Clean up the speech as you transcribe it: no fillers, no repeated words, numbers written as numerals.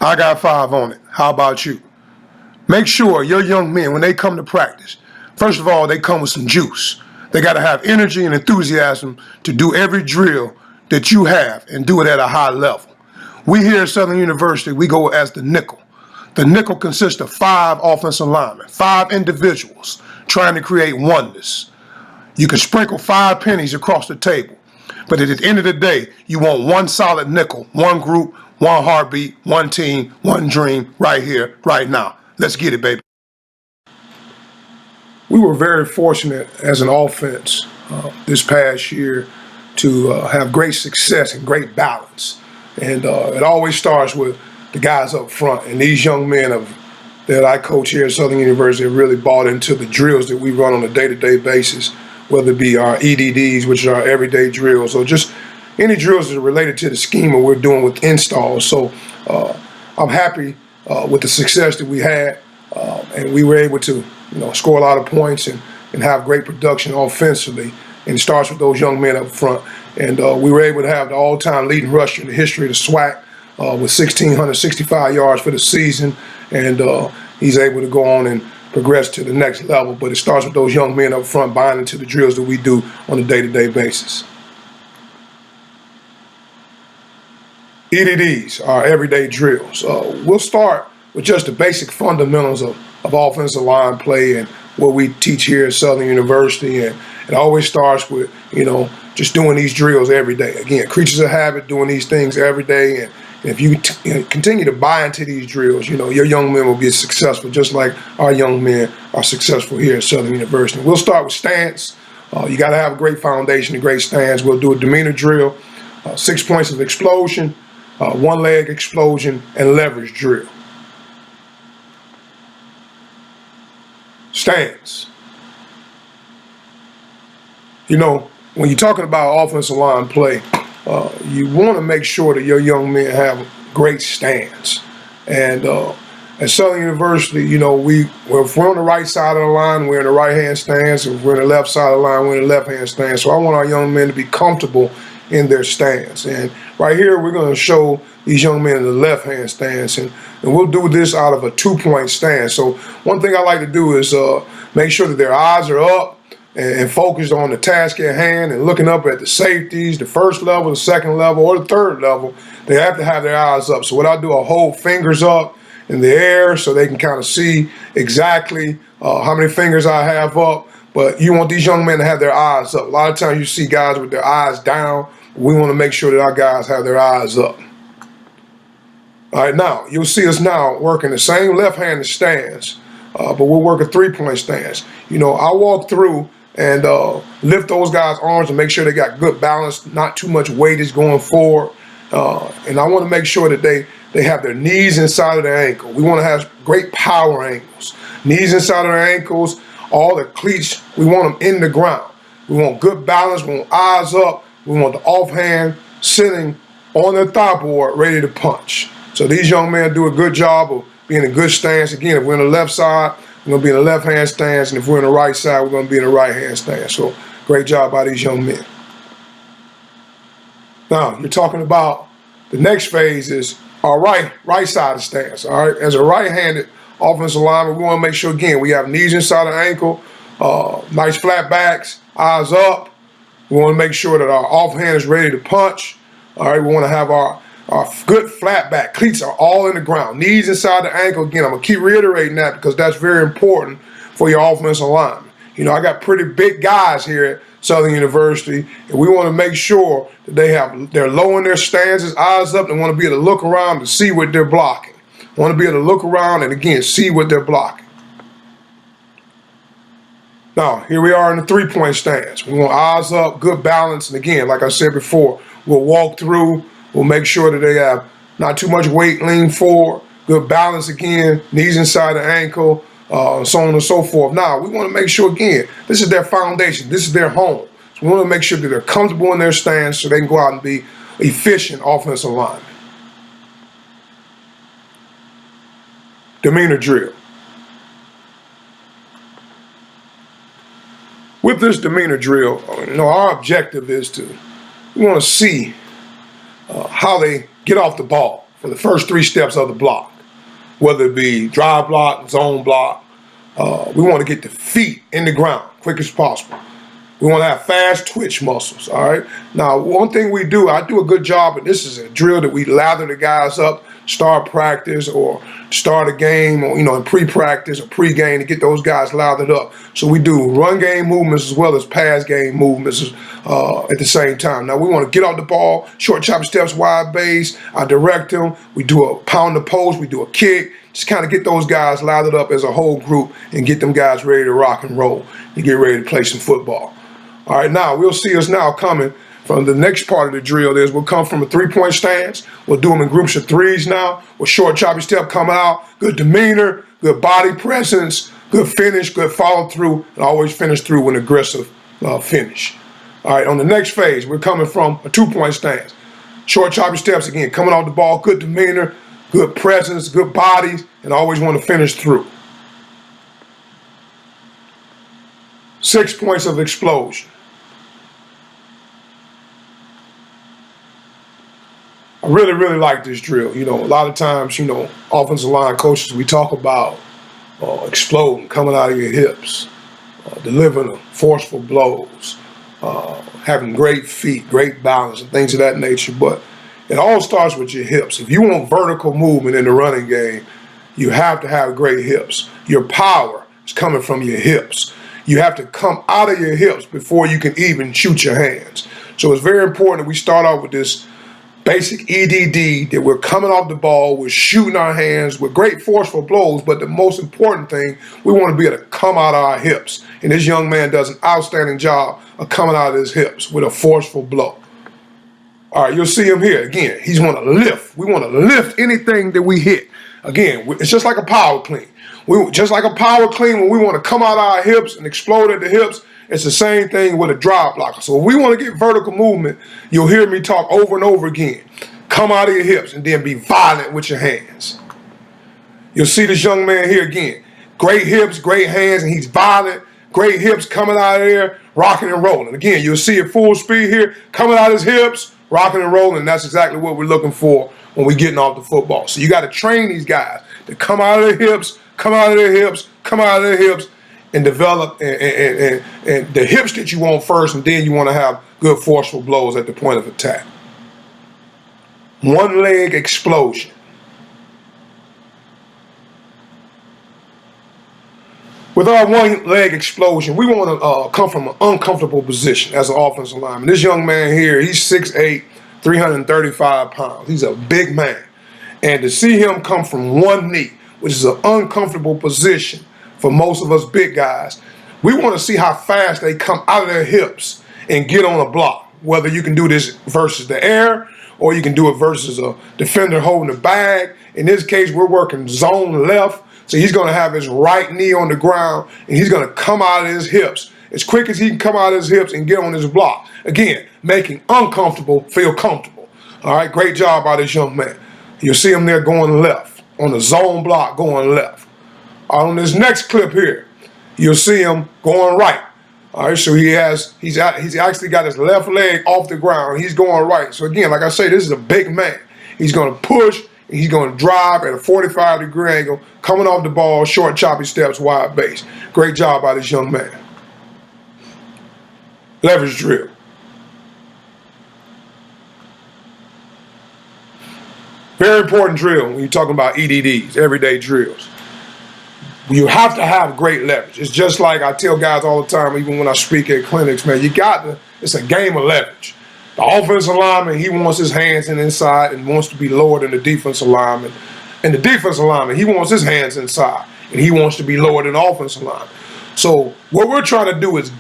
I got 5 on it. How about you? Make sure your young men, when they come to practice, first of all, they come with some juice. They got to have energy and enthusiasm to do every drill that you have and do it at a high level. We here at Southern University, we go as the nickel. The nickel consists of 5 offensive linemen, 5 individuals trying to create oneness. You can sprinkle 5 pennies across the table, but at the end of the day, you want one solid nickel, one group, one heartbeat, one team, one dream, right here, right now. Let's get it, baby. We were very fortunate as an offense this past year to have great success and great balance. And it always starts with the guys up front. And these young men that I coach here at Southern University have really bought into the drills that we run on a day-to-day basis, whether it be our EDDs, which are our everyday drills, or just any drills that are related to the schema we're doing with installs. So I'm happy with the success that we had, and we were able to score a lot of points and have great production offensively. And it starts with those young men up front. And we were able to have the all-time leading rusher in the history of the SWAC with 1,665 yards for the season. And he's able to go on and progress to the next level. But it starts with those young men up front buying into the drills that we do on a day-to-day basis. EDDs are everyday drills. We'll start with just the basic fundamentals of offensive line play and what we teach here at Southern University. And it always starts with, just doing these drills every day. Again, creatures of habit, doing these things every day. And if you continue to buy into these drills, your young men will be successful, just like our young men are successful here at Southern University. We'll start with stance. You got to have a great foundation, a great stance. We'll do a demeanor drill, 6 points of explosion, 1 leg explosion, and leverage drill. Stance. When you're talking about offensive line play, you want to make sure that your young men have great stance. And at Southern University, if we're on the right side of the line, we're in the right-hand stance. If we're on the left side of the line, we're in the left-hand stance. So I want our young men to be comfortable in their stance. And right here, we're going to show these young men in the left-hand stance. And we'll do this out of a 2-point stance. So one thing I like to do is make sure that their eyes are up and focused on the task at hand and looking up at the safeties, the first level, the second level, or the third level. They have to have their eyes up. So what I do, I'll hold fingers up in the air so they can kind of see exactly how many fingers I have up. But you want these young men to have their eyes up. A lot of times you see guys with their eyes down. We want to make sure that our guys have their eyes up. All right, now, you'll see us now working the same left-handed stance, but we'll work a 3-point stance. I walk through and lift those guys' arms and make sure they got good balance, not too much weight is going forward. And I want to make sure that they have their knees inside of their ankle. We want to have great power angles. Knees inside of their ankles, all the cleats, we want them in the ground. We want good balance, we want eyes up, we want the offhand sitting on their thigh board ready to punch. So these young men do a good job of being in a good stance. Again, if we're on the left side, we're going to be in the left-hand stance, and if we're on the right side, we're going to be in the right-hand stance. So great job by these young men. Now, you're talking about the next phase is our right side of stance. All right, as a right-handed offensive lineman, we want to make sure, again, we have knees inside the ankle, nice flat backs, eyes up. We want to make sure that our offhand is ready to punch. All right, we want to have our good flat back. Cleats are all in the ground. Knees inside the ankle. Again, I'm going to keep reiterating that because that's very important for your offensive lineman. I got pretty big guys here at Southern University, and we want to make sure that they're low in their stances, eyes up, and want to be able to look around to see what they're blocking. Want to be able to look around and, again, see what they're blocking. Now, here we are in the 3-point stance. We want eyes up, good balance, and again, like I said before, we'll walk through. We'll make sure that they have not too much weight, lean forward, good balance again, knees inside the ankle, so on and so forth. Now, we want to make sure, again, this is their foundation. This is their home. So we want to make sure that they're comfortable in their stance so they can go out and be efficient offensive linemen. Demeanor drill. With this demeanor drill, our objective is we want to see how they get off the ball. for the first 3 steps of the block, whether it be drive block, zone block. We want to get the feet in the ground quick as possible. We want to have fast twitch muscles, all right? Now, one thing we do, I do a good job, and this is a drill that we lather the guys up, start practice or start a game, or, in pre-practice or pre-game to get those guys lathered up. So we do run game movements as well as pass game movements at the same time. Now, we want to get off the ball, short choppy steps, wide base. I direct them. We do a pound the post. We do a kick. Just kind of get those guys lathered up as a whole group and get them guys ready to rock and roll and get ready to play some football. All right, now we'll see us now coming from the next part of the drill. We'll come from a 3-point stance. We'll do them in groups of 3s now with short choppy step coming out, good demeanor, good body presence, good finish, good follow through, and always finish through with an aggressive finish. All right, on the next phase, we're coming from a 2-point stance. Short choppy steps again, coming off the ball, good demeanor, good presence, good bodies, and always want to finish through. 6 points of explosion. I really, really like this drill. A lot of times, offensive line coaches, we talk about exploding, coming out of your hips, delivering forceful blows, having great feet, great balance, and things of that nature. But it all starts with your hips. If you want vertical movement in the running game, you have to have great hips. Your power is coming from your hips. You have to come out of your hips before you can even shoot your hands. So it's very important that we start off with this basic EDD, that we're coming off the ball, we're shooting our hands with great forceful blows, but the most important thing, we want to be able to come out of our hips. And this young man does an outstanding job of coming out of his hips with a forceful blow. All right, you'll see him here. Again, he's want to lift. We want to lift anything that we hit. Again, it's just like a power clean. Just like a power clean, when we want to come out of our hips and explode at the hips, it's the same thing with a drive blocker. So if we want to get vertical movement, you'll hear me talk over and over again. Come out of your hips and then be violent with your hands. You'll see this young man here again. Great hips, great hands, and he's violent. Great hips coming out of there, rocking and rolling. Again, you'll see it full speed here, coming out of his hips, rocking and rolling. That's exactly what we're looking for when we're getting off the football. So you got to train these guys to come out of their hips, come out of their hips, come out of their hips, and develop and the hips that you want first, and then you want to have good forceful blows at the point of attack. One leg explosion. With our one leg explosion, we want to come from an uncomfortable position as an offensive lineman. This young man here, he's 6'8", 335 pounds. He's a big man. And to see him come from one knee, which is an uncomfortable position for most of us big guys, we want to see how fast they come out of their hips and get on a block. Whether you can do this versus the air, or you can do it versus a defender holding the bag. In this case, we're working zone left. So he's going to have his right knee on the ground, and he's going to come out of his hips as quick as he can come out of his hips and get on his block. Again, making uncomfortable feel comfortable. All right, great job by this young man. You'll see him there going left, on the zone block going left. On this next clip here, you'll see him going right. All right, so he's actually got his left leg off the ground. He's going right. So again, like I say, this is a big man. He's going to push, and he's going to drive at a 45-degree angle, coming off the ball, short choppy steps, wide base. Great job by this young man. Leverage drill. Very important drill when you're talking about EDDs, everyday drills. You have to have great leverage. It's just like I tell guys all the time, even when I speak at clinics, man, it's a game of leverage. The offensive lineman, he wants his hands inside and wants to be lower than the defensive lineman. And the defensive lineman, he wants his hands inside and he wants to be lower than the offensive lineman. So what we're trying to do is